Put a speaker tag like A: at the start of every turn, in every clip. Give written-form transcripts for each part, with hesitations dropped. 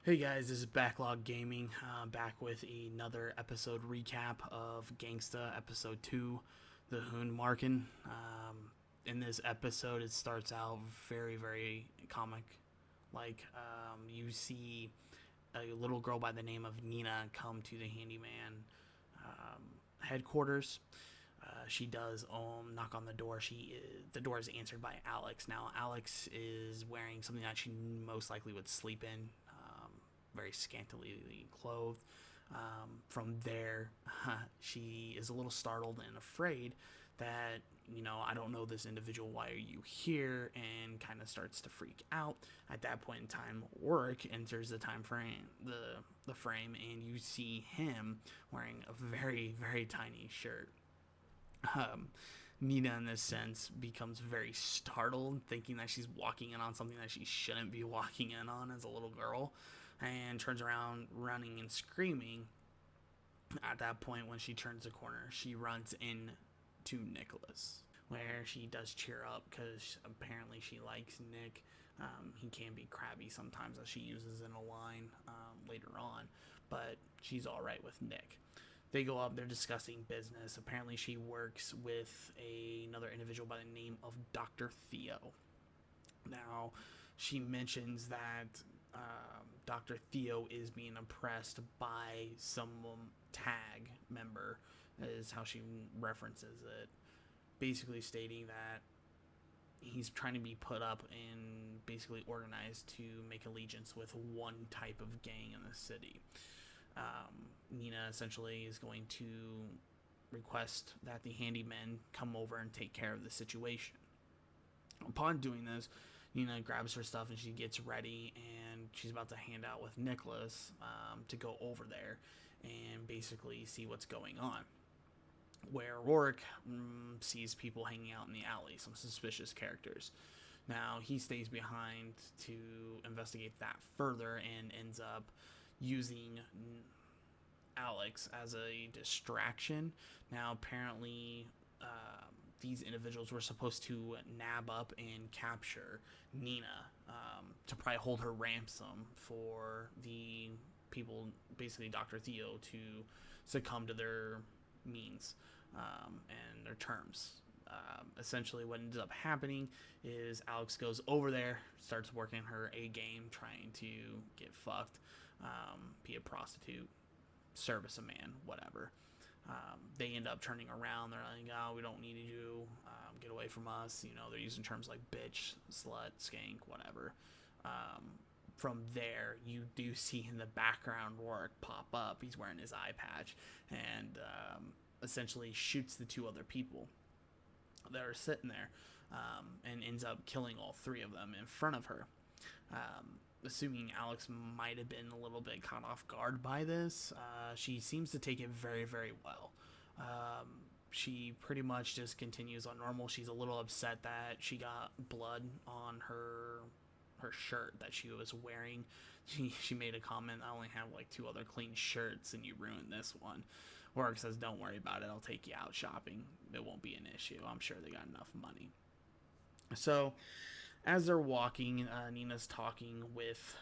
A: Hey guys, this is Backlog Gaming, back with another episode recap of Gangsta episode 2, the Hundemarken. In this episode, it starts out very comic. You see a little girl by the name of Nina come to the handyman headquarters. She does knock on the door. The door is answered by Alex. Now, Alex is wearing something that she most likely would sleep in, very scantily clothed. From there, she is a little startled and afraid that, I don't know this individual, why are you here? And kind of starts to freak out. At that point in time, Warwick enters the time frame, the frame, and you see him wearing a very tiny shirt. Nina, in this sense, becomes very startled, thinking that she's walking in on something that she shouldn't be walking in on as a little girl, and turns around running and screaming. At that point, when she turns the corner, she runs into Nicholas, where she does cheer up because apparently she likes Nick. He can be crabby sometimes, as she uses in a line later on, but she's alright with Nick. They go up, they're discussing business. Apparently she works with another individual by the name of Dr. Theo. Now, she mentions that Dr. Theo is being oppressed by some tag member, is how she references it. Basically stating that he's trying to be put up and basically organized to make allegiance with one type of gang in the city. Nina essentially is going to request that the handymen come over and take care of the situation. Upon doing this, Nina grabs her stuff and she gets ready, and she's about to hand out with Nicholas to go over there and basically see what's going on. Where Rourke sees people hanging out in the alley, some suspicious characters. Now, he stays behind to investigate that further and ends up using Alex as a distraction. Now, apparently, these individuals were supposed to nab up and capture Nina to probably hold her ransom for the people, basically Dr. Theo, to succumb to their means and their terms. Essentially, what ends up happening is Alex goes over there, starts working her A game, trying to get fucked, be a prostitute, service a man, whatever. They end up turning around. They're like, "Oh, we don't need you. Get away from us." They're using terms like bitch, slut, skank, whatever. From there, you do see in the background Rourke pop up. He's wearing his eye patch and essentially shoots the two other people that are sitting there, and ends up killing all three of them in front of her. Assuming Alex might have been a little bit caught off guard by this, she seems to take it very well. She pretty much just continues on normal. She's a little upset that she got blood on her shirt that she was wearing. She made a comment, "I only have like 2 other clean shirts and you ruined this one." Warwick says, "Don't worry about it, I'll take you out shopping. It won't be an issue. I'm sure they got enough money." So as they're walking, Nina's talking with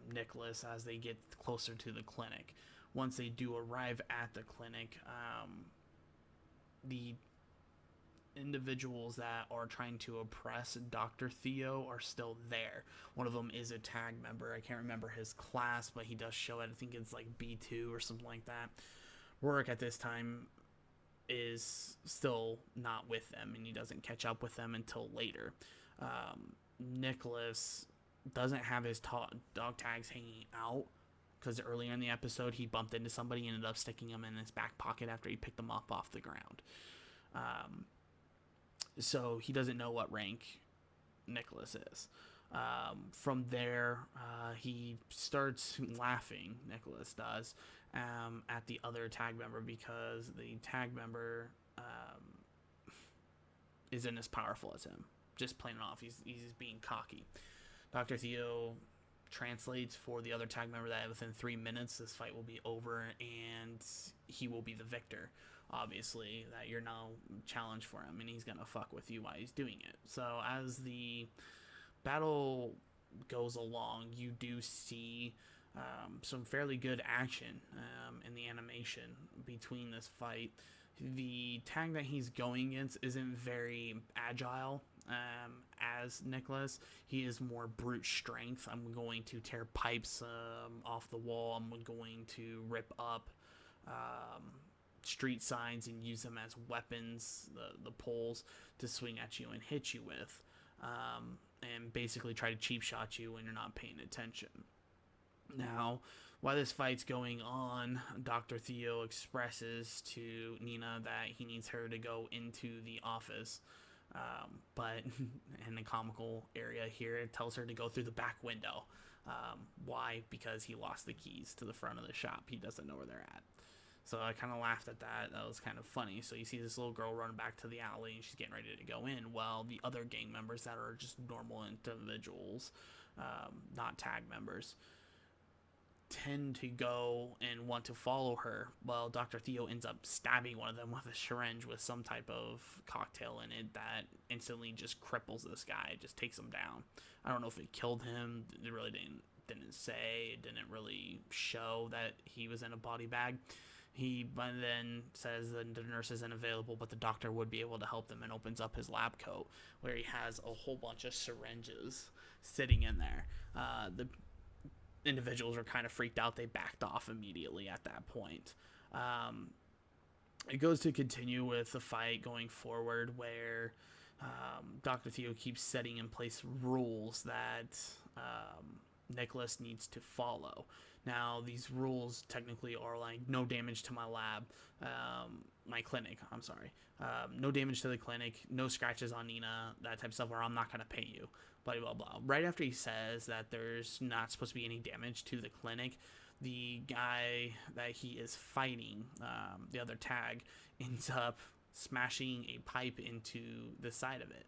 A: Nicholas as they get closer to the clinic. Once they do arrive at the clinic, the individuals that are trying to oppress Dr. Theo are still there. One of them is a tag member. I can't remember his class, but he does show it. I think it's like B2 or something like that. Rourke at this time is still not with them, and he doesn't catch up with them until later. Nicholas doesn't have his dog tags hanging out because earlier in the episode he bumped into somebody and ended up sticking them in his back pocket after he picked them up off the ground. So he doesn't know what rank Nicholas is. From there, he starts laughing, Nicholas does, at the other tag member because the tag member isn't as powerful as him. Just playing it off. He's being cocky. Dr. Theo translates for the other tag member that within 3 minutes this fight will be over and he will be the victor. Obviously, that you're now challenged for him and he's gonna fuck with you while he's doing it. So as the battle goes along, you do see some fairly good action in the animation between this fight. The tag that he's going against isn't very agile as Nicholas. He is more brute strength. I'm going to tear pipes off the wall. I'm going to rip up street signs and use them as weapons, the poles, to swing at you and hit you with. And basically try to cheap shot you when you're not paying attention. Now, while this fight's going on, Dr. Theo expresses to Nina that he needs her to go into the office. But in the comical area here, it tells her to go through the back window. Why? Because he lost the keys to the front of the shop. He doesn't know where they're at. So I kind of laughed at that. That was kind of funny. So you see this little girl run back to the alley, and she's getting ready to go in. Well, the other gang members that are just normal individuals, not tag members, tend to go and want to follow her. Well, Dr. Theo ends up stabbing one of them with a syringe with some type of cocktail in it that instantly just cripples this guy, just takes him down. I don't know if it killed him. It really didn't say. It didn't really show that he was in a body bag. He then says that the nurse isn't available, but the doctor would be able to help them, and opens up his lab coat where he has a whole bunch of syringes sitting in there. The individuals are kind of freaked out. They backed off immediately at that point. It goes to continue with the fight going forward where Dr. Theo keeps setting in place rules that Nicholas needs to follow. Now, these rules technically are like no damage to my lab, my clinic, I'm sorry. No damage to the clinic, no scratches on Nina, that type of stuff, or I'm not going to pay you, blah, blah, blah. Right after he says that there's not supposed to be any damage to the clinic, the guy that he is fighting, the other tag, ends up smashing a pipe into the side of it.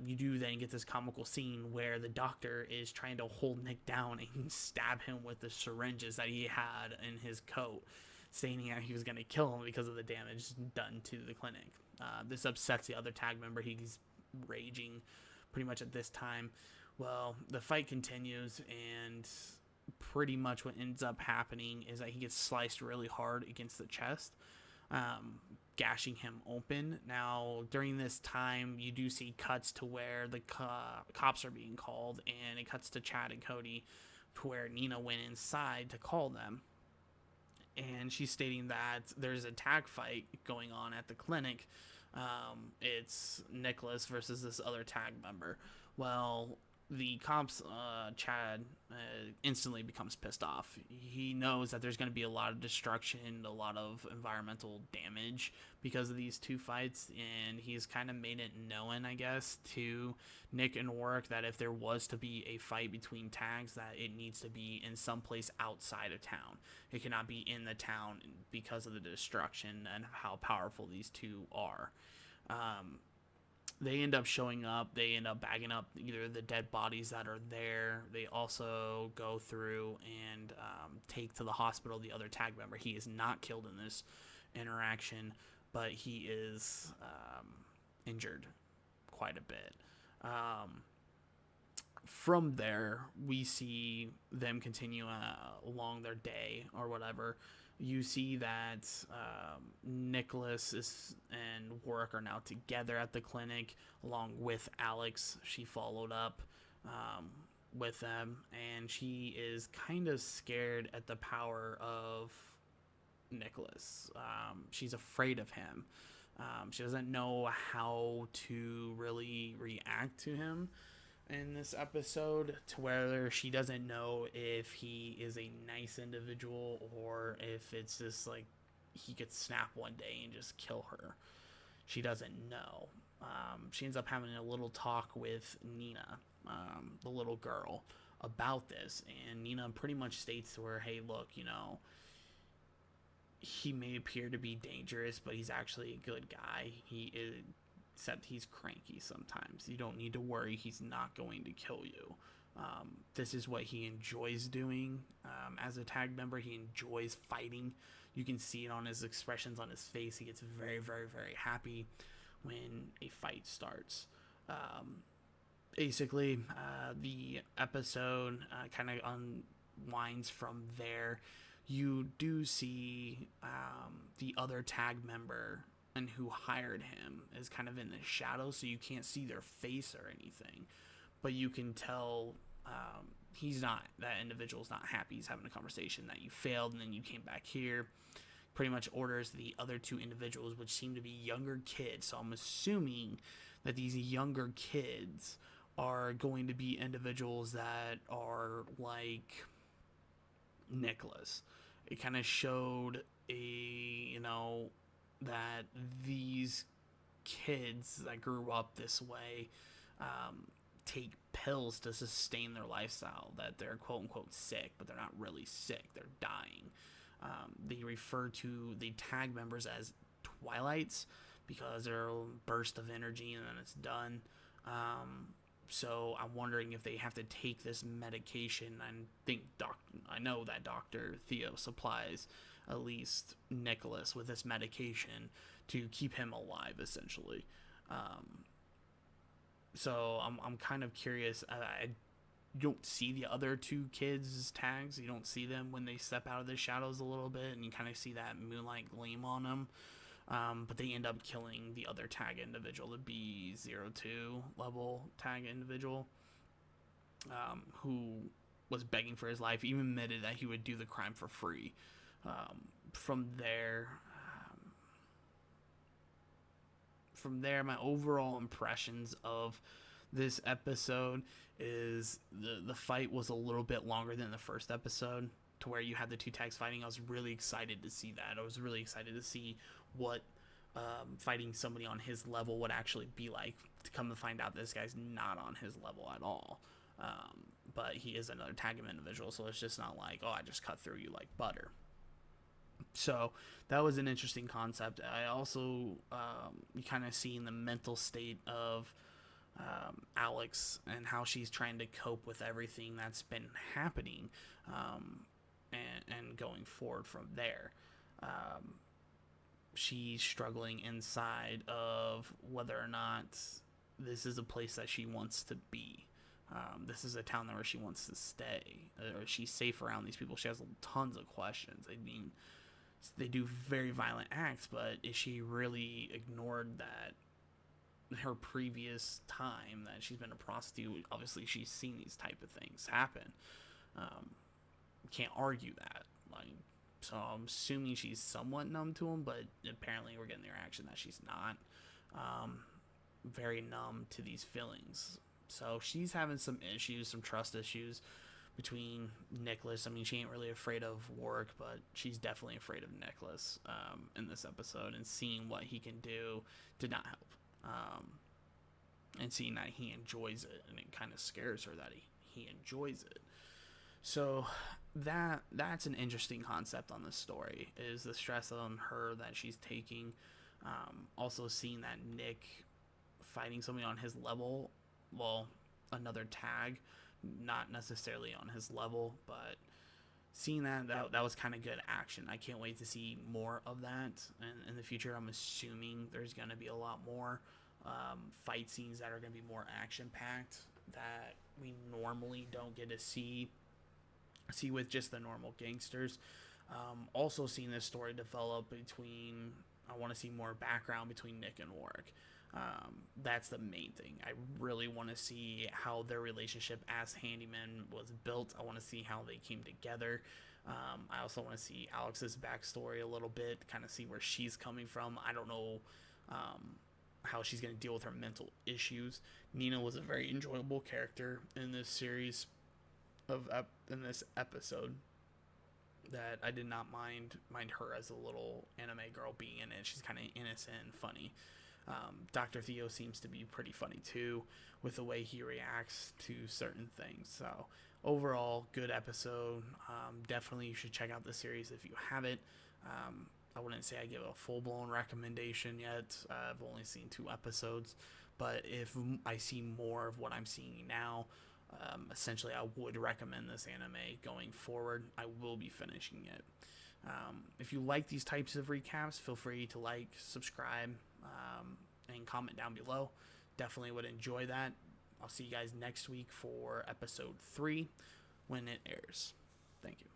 A: You do then get this comical scene where the doctor is trying to hold Nick down and stab him with the syringes that he had in his coat, saying that he was going to kill him because of the damage done to the clinic. This upsets the other tag member. He's raging pretty much at this time. Well, the fight continues, and pretty much what ends up happening is that he gets sliced really hard against the chest, gashing him open. Now, during this time, you do see cuts to where the cops are being called, and it cuts to Chad and Cody to where Nina went inside to call them. And she's stating that there's a tag fight going on at the clinic. It's Nicholas versus this other tag member. Well, the cops, Chad, instantly becomes pissed off. He knows that there's going to be a lot of destruction, a lot of environmental damage because of these two fights, and he's kind of made it known, I guess, to Nick and Warwick that if there was to be a fight between tags, that it needs to be in some place outside of town. It cannot be in the town because of the destruction and how powerful these two are. They end up showing up. They end up bagging up either the dead bodies that are there. They also go through and take to the hospital the other tag member. He is not killed in this interaction, but he is injured quite a bit. From there, we see them continue along their day or whatever. You see that Nicholas and Warwick are now together at the clinic, along with Alex. She followed up with them, and she is kind of scared at the power of Nicholas. She's afraid of him. She doesn't know how to really react to him in this episode, to where she doesn't know if he is a nice individual or if it's just like he could snap one day and just kill her. She doesn't know. She ends up having a little talk with Nina, the little girl, about this, and Nina pretty much states to her, hey, look, you know, he may appear to be dangerous, but he's actually a good guy. He is, except he's cranky sometimes. You don't need to worry. He's not going to kill you. This is what he enjoys doing. As a tag member, he enjoys fighting. You can see it on his expressions on his face. He gets very, very, very happy when a fight starts. Basically, the episode kind of winds from there. You do see the other tag member and who hired him is kind of in the shadows, so you can't see their face or anything, but you can tell that individual's not happy. He's having a conversation that you failed and then you came back here. Pretty much orders the other two individuals, which seem to be younger kids, so I'm assuming that these younger kids are going to be individuals that are like Nicholas. It kind of showed that these kids that grew up this way take pills to sustain their lifestyle, that they're quote unquote sick, but they're not really sick, they're dying. They refer to the tag members as Twilights because they're a burst of energy and then it's done. So I'm wondering if they have to take this medication. I know that Dr. Theo supplies at least Nicholas with this medication to keep him alive, essentially. So I'm kind of curious. You don't see the other two kids' tags. You don't see them when they step out of the shadows a little bit, and you kind of see that moonlight gleam on them. But they end up killing the other tag individual, the B02 level tag individual, who was begging for his life, even admitted that he would do the crime for free. From there, my overall impressions of this episode is the fight was a little bit longer than the first episode, to where you had the two tags fighting. I was really excited to see that. I was really excited to see what fighting somebody on his level would actually be like. To come to find out, this guy's not on his level at all. But he is another tag individual, so it's just not like, oh, I just cut through you like butter. So that was an interesting concept. I also you kind of see in the mental state of Alex and how she's trying to cope with everything that's been happening, and going forward from there. She's struggling inside of whether or not this is a place that she wants to be. This is a town where she wants to stay. Or she's safe around these people. She has tons of questions. I mean, they do very violent acts, but is she really ignored that her previous time that she's been a prostitute? Obviously, she's seen these type of things happen. Can't argue that. So I'm assuming she's somewhat numb to them, but apparently we're getting the reaction that she's not very numb to these feelings. So she's having some issues, some trust issues between Nicholas. I mean, she ain't really afraid of Warwick, but she's definitely afraid of Nicholas in this episode, and seeing what he can do did not help. And seeing that he enjoys it, and it kind of scares her that he enjoys it. So that's an interesting concept on this story, is the stress on her that she's taking. Also seeing that Nick fighting somebody on his level, well, another tag, not necessarily on his level, but seeing that was kind of good action. I can't wait to see more of that, and in the future I'm assuming there's going to be a lot more fight scenes that are going to be more action packed that we normally don't get to see with just the normal gangsters. Also seeing this story develop between, I want to see more background between Nick and Warwick. That's the main thing. I really want to see how their relationship as handyman was built. I want to see how they came together. I also want to see Alex's backstory a little bit, kind of see where she's coming from. I don't know how she's going to deal with her mental issues. Nina was a very enjoyable character in this series in this episode, that I did not mind her as a little anime girl being in it. She's kind of innocent and funny. Dr. Theo seems to be pretty funny too, with the way he reacts to certain things. So overall, good episode. Definitely you should check out the series if you haven't. I wouldn't say I give a full-blown recommendation yet. I've only seen 2 episodes, but if I see more of what I'm seeing now, essentially I would recommend this anime going forward. I will be finishing it. If you like these types of recaps, feel free to like, subscribe, and comment down below. Definitely would enjoy that. I'll see you guys next week for episode 3 when it airs. Thank you.